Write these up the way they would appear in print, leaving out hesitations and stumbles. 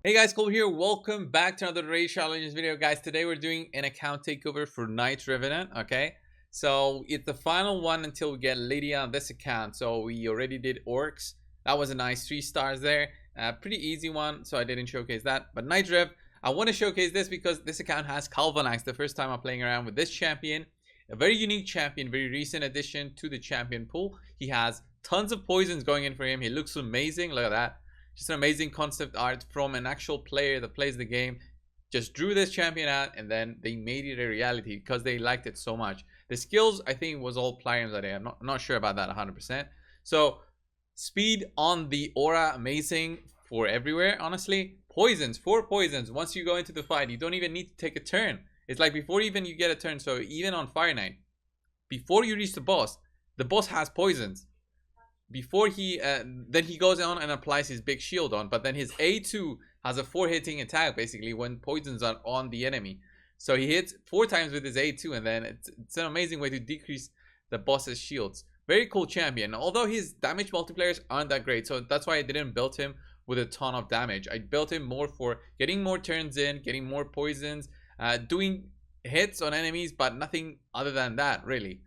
Hey guys, Cole here. Welcome back to another Raid Challenges video, guys. Today we're doing an account takeover for Night Revenant. Okay, so it's the final one until we get Lydia on this account. So we already did Orcs. That was a nice 3 stars there. Pretty easy one, so I didn't showcase that. But Night Rev, I want to showcase this because this account has Kalvalax. The first time I'm playing around with this champion, a very unique champion, very recent addition to the champion pool. He has tons of poisons going in for him. He looks amazing. Look at that. Just an amazing concept art from an actual player that plays the game. Just drew this champion out and then they made it a reality because they liked it so much. The skills, I think, was all Plarium's idea. I'm not sure about that 100%. So speed on the aura, amazing for everywhere, honestly. Poisons, 4 poisons. Once you go into the fight, you don't even need to take a turn. It's like before even you get a turn. So even on Fire Knight, before you reach the boss has poisons. Before he then he goes on and applies his big shield on, but then his A2 has a 4 hitting attack basically when poisons are on the enemy. So he hits 4 times with his A2, and then it's an amazing way to decrease the boss's shields. Very cool champion, although his damage multipliers aren't that great, so that's why I didn't build him with a ton of damage. I built him more for getting more turns in, getting more poisons, doing hits on enemies, but nothing other than that really.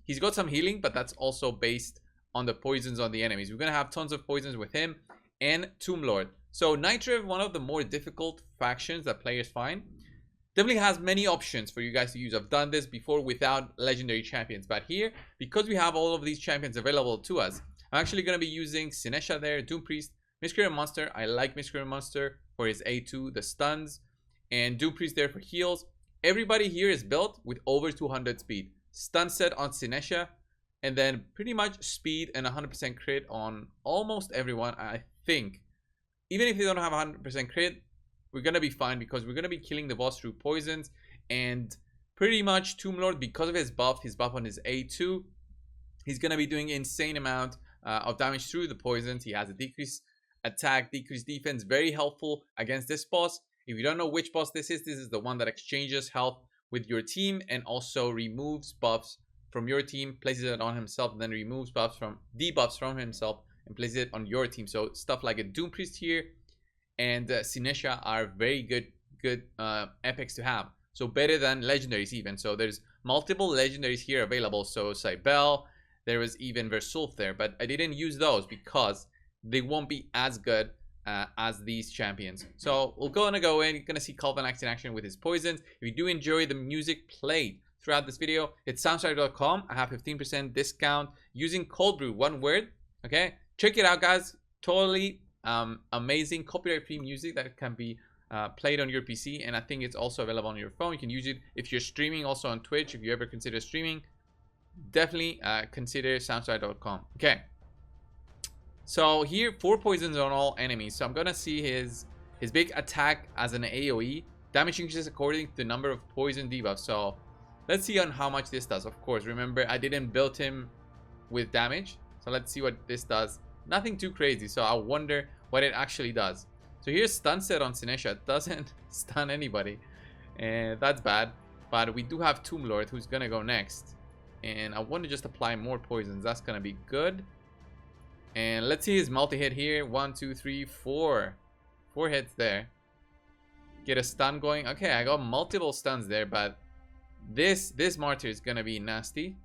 He's got some healing, but that's also based on the poisons on the enemies. We're gonna have tons of poisons with him and Tomb Lord. So Night Rev, one of the more difficult factions that players find, definitely has many options for you guys to use. I've done this before without legendary champions, but here, because we have all of these champions available to us, I'm actually gonna be using Sinesha there, Doom Priest, Miscreant Monster. I like Miscreant Monster for his A2, the stuns, and Doom Priest there for heals. Everybody here is built with over 200 speed. Stun set on Sinesha, and then pretty much speed and 100% crit on almost everyone, I think. Even if they don't have 100% crit, we're going to be fine because we're going to be killing the boss through poisons. And pretty much Tomb Lord, because of his buff on his A2, he's going to be doing insane amount of damage through the poisons. He has a decreased attack, decreased defense, very helpful against this boss. If you don't know which boss this is the one that exchanges health with your team and also removes buffs from your team, places it on himself, and then removes debuffs from himself and places it on your team. So stuff like a Doom Priest here and Sinesha are very good epics to have. So better than legendaries even. So there's multiple legendaries here available. So Cybele, there was even Versulf there, but I didn't use those because they won't be as good as these champions. So we're gonna go in. You're gonna see Kalvalax in action with his poisons. If you do enjoy the music played throughout this video, it's soundstripe.com. I have 15% discount using coldbrew, one word. Okay, check it out, guys. Totally amazing copyright free music that can be played on your PC, and I think it's also available on your phone. You can use it if you're streaming also on Twitch. If you ever consider streaming, definitely consider soundstripe.com. Okay, so here 4 poisons on all enemies. So I'm gonna see his big attack as an AoE. Damage increases according to the number of poison debuffs. So let's see on how much this does. Of course, remember I didn't build him with damage, so let's see what this does. Nothing too crazy, so I wonder what it actually does. So here's stun set on Sinesha. It doesn't stun anybody, and that's bad. But we do have Tomb Lord who's gonna go next, and I want to just apply more poisons. That's gonna be good. And let's see his multi-hit here. 1 2 3 4 hits there. Get a stun going. Okay, I got multiple stuns there, but this martyr is gonna be nasty.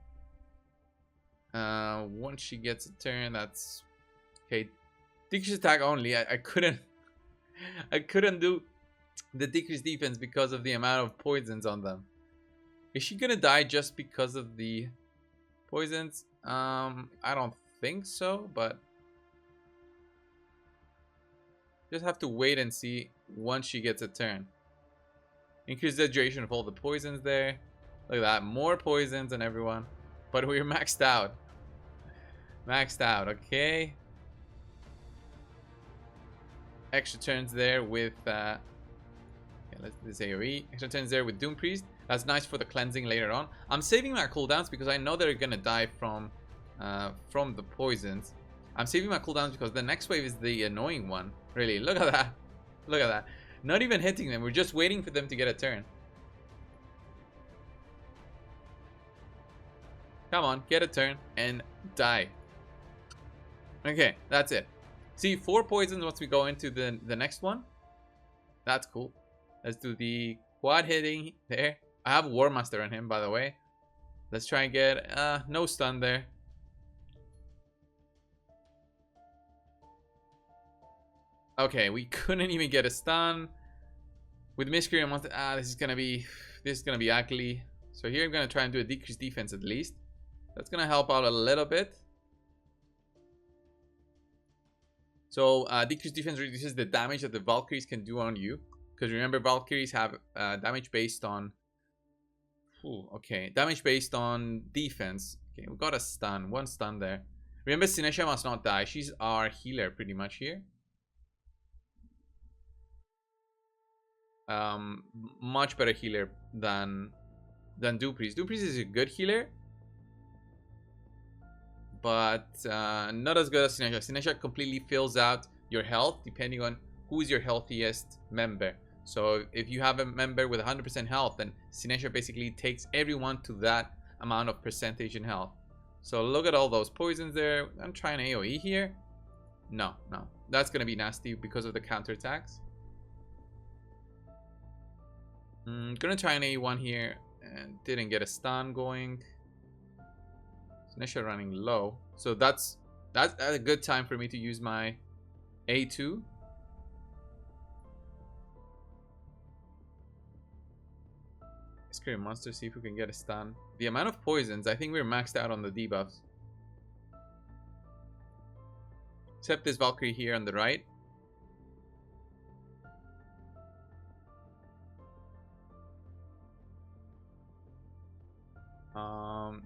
Once she gets a turn, that's okay. Decreased attack only. I couldn't do the decreased defense because of the amount of poisons on them. Is she gonna die just because of the poisons? I don't think so, but just have to wait and see once she gets a turn. Increase the duration of all the poisons there. Look at that, more poisons on everyone, but we're maxed out. Okay, extra turns there with let's do this AoE. Extra turns there with Doom Priest. That's nice for the cleansing later on. I'm saving my cooldowns because I know they're gonna die from the poisons. I'm saving my cooldowns because the next wave is the annoying one. Really, look at that. Not even hitting them, we're just waiting for them to get a turn. Come on, get a turn and die. Okay, that's it. See, 4 poisons once we go into the next one. That's cool. Let's do the quad hitting there. I have War Master on him, by the way. Let's try and get no stun there. Okay, we couldn't even get a stun. With Miscreant Monster, this is gonna be ugly. So here I'm gonna try and do a decreased defense at least. That's gonna help out a little bit. So decreased defense reduces the damage that the Valkyries can do on you. Because remember, Valkyries have damage based on... Ooh, okay, damage based on defense. Okay, we got a stun. One stun there. Remember, Sinesha must not die. She's our healer pretty much here. Much better healer than Dupriest. Dupriest is a good healer, but not as good as Sinesha. Sinesha completely fills out your health depending on who is your healthiest member. So if you have a member with 100% health, then Sinesha basically takes everyone to that amount of percentage in health. So look at all those poisons there. I'm trying AoE here. No, that's gonna be nasty because of the counterattacks. Gonna try an A1 here and didn't get a stun going. Sinesha running low, so that's a good time for me to use my A2. Scary monster, see if we can get a stun. The amount of poisons, I think we're maxed out on the debuffs. Except this Valkyrie here on the right.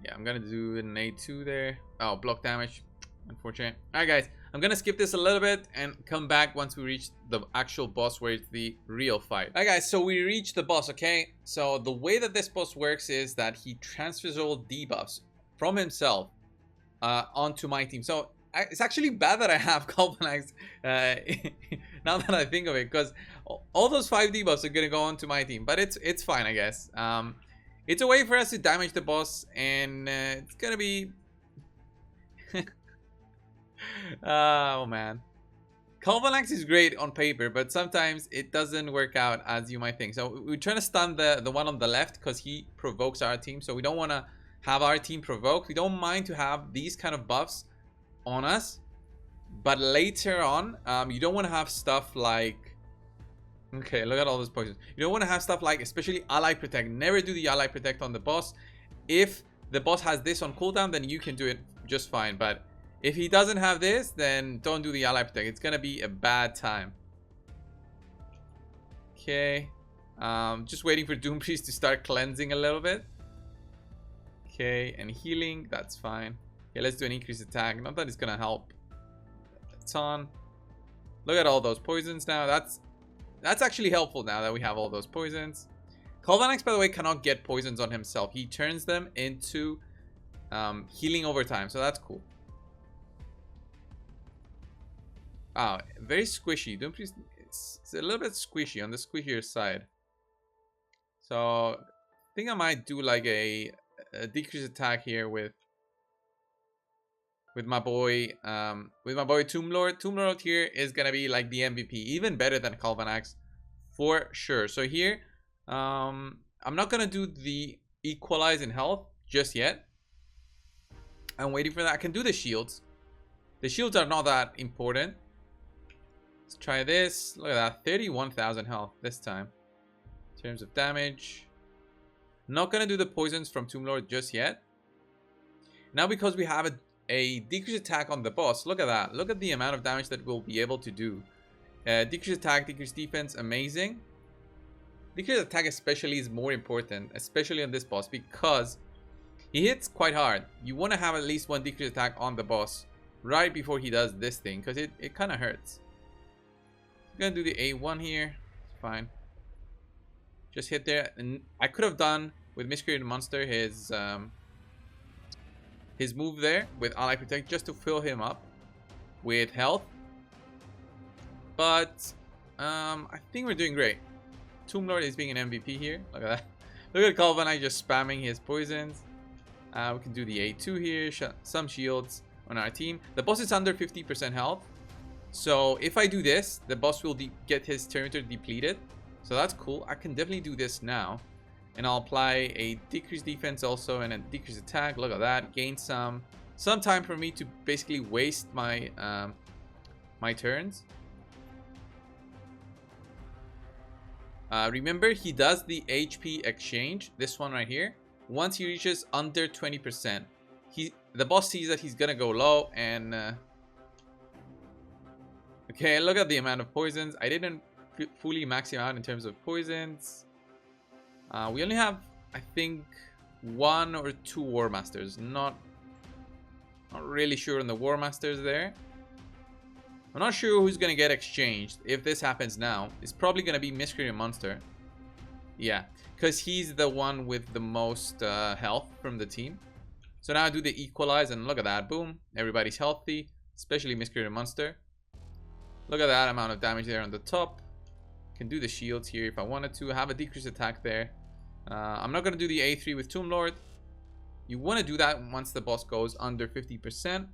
Yeah, I'm gonna do an A2 there. Oh, block damage. Unfortunate. Alright guys, I'm gonna skip this a little bit and come back once we reach the actual boss where it's the real fight. Alright guys, so we reached the boss, okay? So the way that this boss works is that he transfers all debuffs from himself onto my team. So it's actually bad that I have Kalvalax now that I think of it, because all those 5 debuffs are gonna go onto my team, but it's fine, I guess. It's a way for us to damage the boss, and it's gonna be... oh man. Kalvalax is great on paper, but sometimes it doesn't work out as you might think. So we're trying to stun the one on the left because he provokes our team. So we don't want to have our team provoked. We don't mind to have these kind of buffs on us. But later on, you don't want to have stuff like... Okay, look at all those poisons. You don't want to have stuff like, especially Ally Protect. Never do the Ally Protect on the boss. If the boss has this on cooldown, then you can do it just fine. But if he doesn't have this, then don't do the Ally Protect. It's gonna be a bad time. Okay. Just waiting for Doompriest to start cleansing a little bit. Okay, and healing, that's fine. Okay, let's do an increased attack. Not that it's gonna help a ton. Look at all those poisons now. That's actually helpful now that we have all those poisons. Kalvalax, by the way, cannot get poisons on himself. He turns them into healing over time, so that's cool. Oh, very squishy. Doompriest is a little bit squishy, on the squishier side. So I think I might do like a decreased attack here with my boy Tomb Lord. Tomb Lord here is gonna be like the MVP, even better than Kalvalax for sure. So here, I'm not gonna do the equalize in health just yet. I'm waiting for that. I can do the shields. The shields are not that important. Let's try this. Look at that, 31,000 health this time. In terms of damage, not gonna do the poisons from Tomb Lord just yet. Now because we have a decreased attack on the boss, look at that. Look at the amount of damage that we'll be able to do. Decreased attack, decreased defense, amazing. Decreased attack especially is more important, especially on this boss, because he hits quite hard. You want to have at least one decreased attack on the boss right before he does this thing, because it kind of hurts. I'm gonna do the A1 here. It's fine. Just hit there, and I could have done with Miscreant Monster his move there with Ally Protect just to fill him up with health. But I think we're doing great. Tomb Lord is being an MVP here. Look at that. Look at Kalvalax just spamming his poisons. We can do the A2 here. Some shields on our team. The boss is under 50% health. So if I do this, the boss will get his territory depleted. So that's cool. I can definitely do this now. And I'll apply a decreased defense also and a decreased attack. Look at that. Gain some time for me to basically waste my my turns. Remember, he does the HP exchange. This one right here. Once he reaches under 20%, the boss sees that he's gonna go low and okay, look at the amount of poisons. I didn't fully max him out in terms of poisons. We only have, I think, 1 or 2 War Masters. Not really sure on the War Masters there. I'm not sure who's gonna get exchanged if this happens now. It's probably gonna be Miscreant Monster. Yeah, because he's the one with the most health from the team. So now I do the equalize and look at that. Boom. Everybody's healthy, especially Miscreant Monster. Look at that amount of damage there on the top. Can do the shields here if I wanted to. Have a decreased attack there. I'm not going to do the A3 with Tomb Lord. You want to do that once the boss goes under 50%.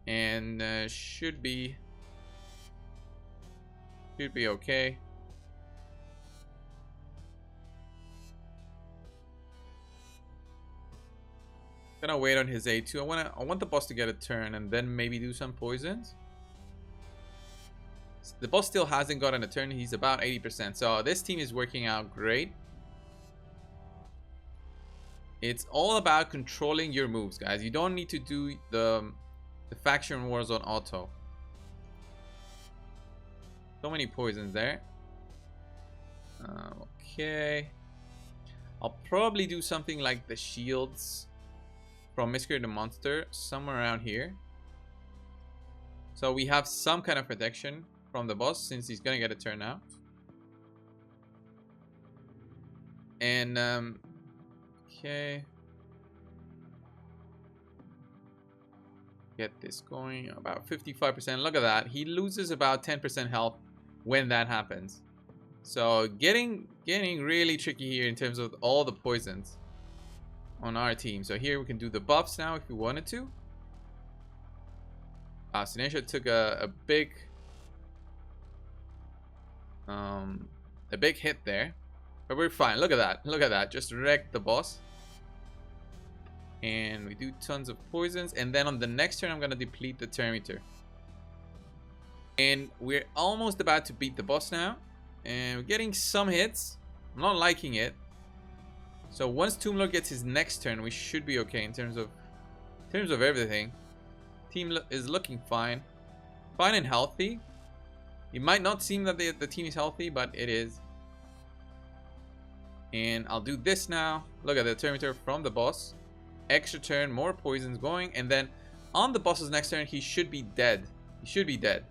And should be okay. Gonna wait on his A2. I want the boss to get a turn and then maybe do some poisons. The boss still hasn't gotten a turn. He's about 80%. So this team is working out great. It's all about controlling your moves, guys. You don't need to do the faction wars on auto. So many poisons there. Okay. I'll probably do something like the shields from Miscreant Monster somewhere around here. So we have some kind of protection from the boss since he's gonna get a turn now. And okay, get this going. About 55%. Look at that. He loses about 10% health when that happens. So getting really tricky here in terms of all the poisons on our team. So here we can do the buffs now if we wanted to. Sinesha took a big hit there, but we're fine. Look at that. Look at that. Just wrecked the boss. And we do tons of poisons. And then on the next turn, I'm going to deplete the Terminator. And we're almost about to beat the boss now. And we're getting some hits. I'm not liking it. So once Tomb Lord gets his next turn, we should be okay in terms of everything. Team is looking fine. Fine and healthy. It might not seem that the team is healthy, but it is. And I'll do this now. Look at the Terminator from the boss. Extra turn, more poisons going. And then on the boss's next turn, he should be dead. He should be dead.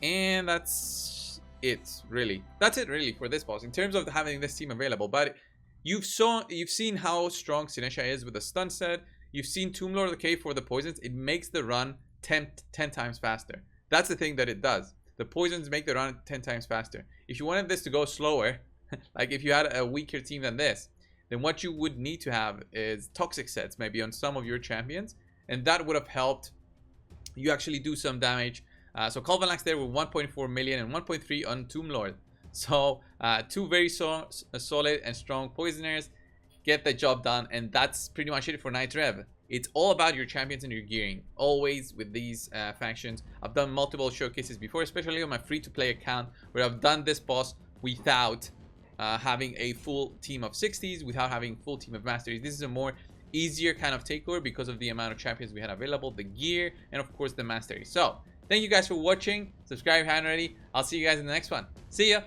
And that's it, really. That's it, really, for this boss in terms of having this team available. But you've seen how strong Sinesha is with the stun set. You've seen Tomb Lord okay for the poisons. It makes the run 10 times faster. That's the thing that it does. The poisons make the run 10 times faster. If you wanted this to go slower, like if you had a weaker team than this, then what you would need to have is toxic sets maybe on some of your champions, and that would have helped you actually do some damage. So Kalvalax there with 1.4 million and 1.3 on Tomb Lord. So two very solid and strong poisoners get the job done, and that's pretty much it for Night Rev. It's all about your champions and your gearing, always with these factions. I've done multiple showcases before, especially on my free-to-play account, where I've done this boss without having a full team of 60s, without having full team of masteries. This is a more easier kind of takeover because of the amount of champions we had available, the gear, and of course the mastery. So thank you guys for watching. Subscribe if you haven't already. I'll see you guys in the next one. See ya.